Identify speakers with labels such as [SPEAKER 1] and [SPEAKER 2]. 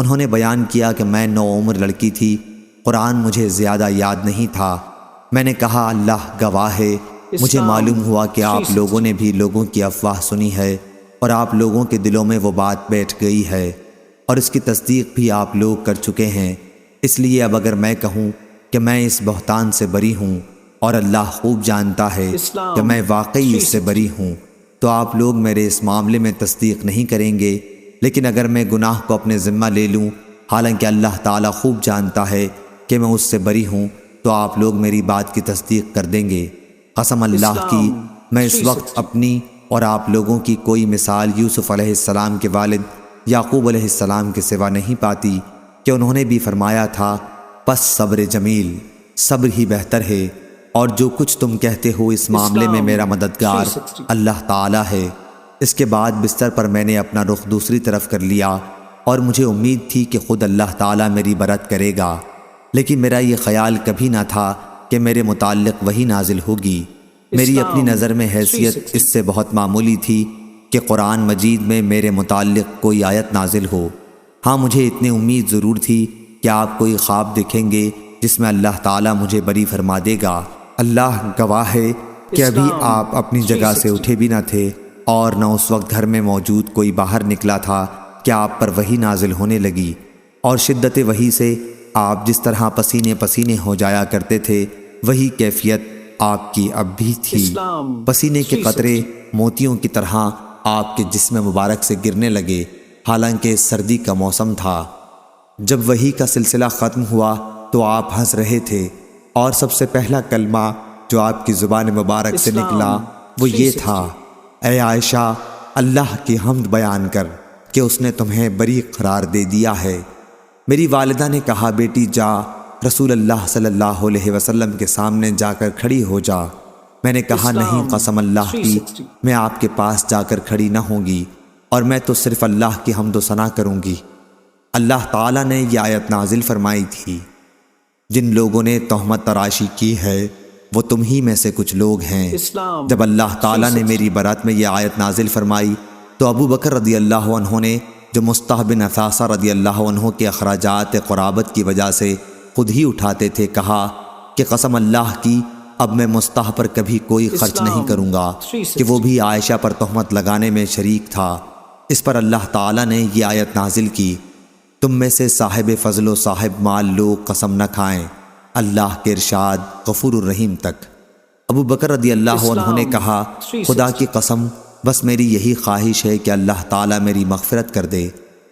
[SPEAKER 1] انہوں نے بیان کیا کہ میں نوعمر لڑکی تھی، قرآن مجھے زیادہ یاد نہیں تھا۔ میں نے کہا اللہ گواہ ہے، مجھے معلوم ہوا کہ آپ لوگوں نے بھی لوگوں کی افواہ سنی ہے اور آپ لوگوں کے دلوں میں وہ بات بیٹھ گئی ہے اور اس کی تصدیق بھی آپ لوگ کر چکے ہیں۔ اس لیے اب اگر میں کہوں کہ میں اس بہتان سے بری ہوں اور اللہ خوب جانتا ہے کہ میں واقعی اس سے بری ہوں، تو آپ لوگ میرے اس معاملے میں تصدیق نہیں کریں گے۔ لیکن اگر میں گناہ کو اپنے ذمہ لے لوں، حالانکہ اللہ تعالیٰ خوب جانتا ہے کہ میں اس سے بری ہوں، تو آپ لوگ میری بات کی تصدیق کر دیں گے۔ قسم اللہ کی، میں اس وقت اپنی اور آپ لوگوں کی کوئی مثال یوسف علیہ السلام کے والد یعقوب علیہ السلام کے سوا نہیں پاتی کہ انہوں نے بھی فرمایا تھا پس صبر جمیل، صبر ہی بہتر ہے، اور جو کچھ تم کہتے ہو اس معاملے میں میرا مددگار اللہ تعالیٰ ہے۔ اس کے بعد بستر پر میں نے اپنا رخ دوسری طرف کر لیا اور مجھے امید تھی کہ خود اللہ تعالیٰ میری برت کرے گا، لیکن میرا یہ خیال کبھی نہ تھا کہ میرے متعلق وحی نازل ہوگی۔ میری اپنی نظر میں حیثیت اس سے بہت معمولی تھی کہ قرآن مجید میں میرے متعلق کوئی آیت نازل ہو۔ ہاں، مجھے اتنی امید ضرور تھی کہ آپ کوئی خواب دیکھیں گے جس میں اللہ تعالیٰ مجھے بری فرما دے گا۔ اللہ گواہ ہے کہ ابھی آپ اپنی جگہ سے اٹھے بھی نہ تھے اور نہ اس وقت گھر میں موجود کوئی باہر نکلا تھا کہ آپ پر وحی نازل ہونے لگی، اور شدت وحی سے آپ جس طرح پسینے پسینے ہو جایا کرتے تھے وہی کیفیت آپ کی اب بھی تھی۔ پسینے کے قطرے موتیوں کی طرح آپ کے جسم مبارک سے گرنے لگے، حالانکہ سردی کا موسم تھا۔ جب وحی کا سلسلہ ختم ہوا تو آپ ہنس رہے تھے، اور سب سے پہلا کلمہ جو آپ کی زبان مبارک سے نکلا وہ یہ تھا، اے عائشہ، اللہ کی حمد بیان کر کہ اس نے تمہیں بری قرار دے دیا ہے۔ میری والدہ نے کہا بیٹی جا، رسول اللہ صلی اللہ علیہ وسلم کے سامنے جا کر کھڑی ہو جا۔ میں نے کہا نہیں، قسم اللہ کی، میں آپ کے پاس جا کر کھڑی نہ ہوں گی، اور میں تو صرف اللہ کی حمد و ثنا کروں گی۔ اللہ تعالیٰ نے یہ آیت نازل فرمائی تھی، جن لوگوں نے تہمت تراشی کی ہے وہ تم ہی میں سے کچھ لوگ ہیں۔ جب اللہ تعالیٰ نے میری برات میں یہ آیت نازل فرمائی تو ابو بکر رضی اللہ عنہ نے، جو مصطح بن اثاثہ رضی اللہ عنہ کے اخراجات قرابت کی وجہ سے خود ہی اٹھاتے تھے، کہا کہ قسم اللہ کی، اب میں مصطح پر کبھی کوئی خرچ نہیں کروں گا کہ وہ بھی عائشہ پر تہمت لگانے میں شریک تھا۔ اس پر اللہ تعالیٰ نے یہ آیت نازل کی، تم میں سے صاحب فضل و صاحب مال لوگ قسم نہ کھائیں، اللہ کے ارشاد غفور الرحیم تک۔ ابو بکر رضی اللہ عنہ نے کہا خدا کی قسم، بس میری یہی خواہش ہے کہ اللہ تعالیٰ میری مغفرت کر دے۔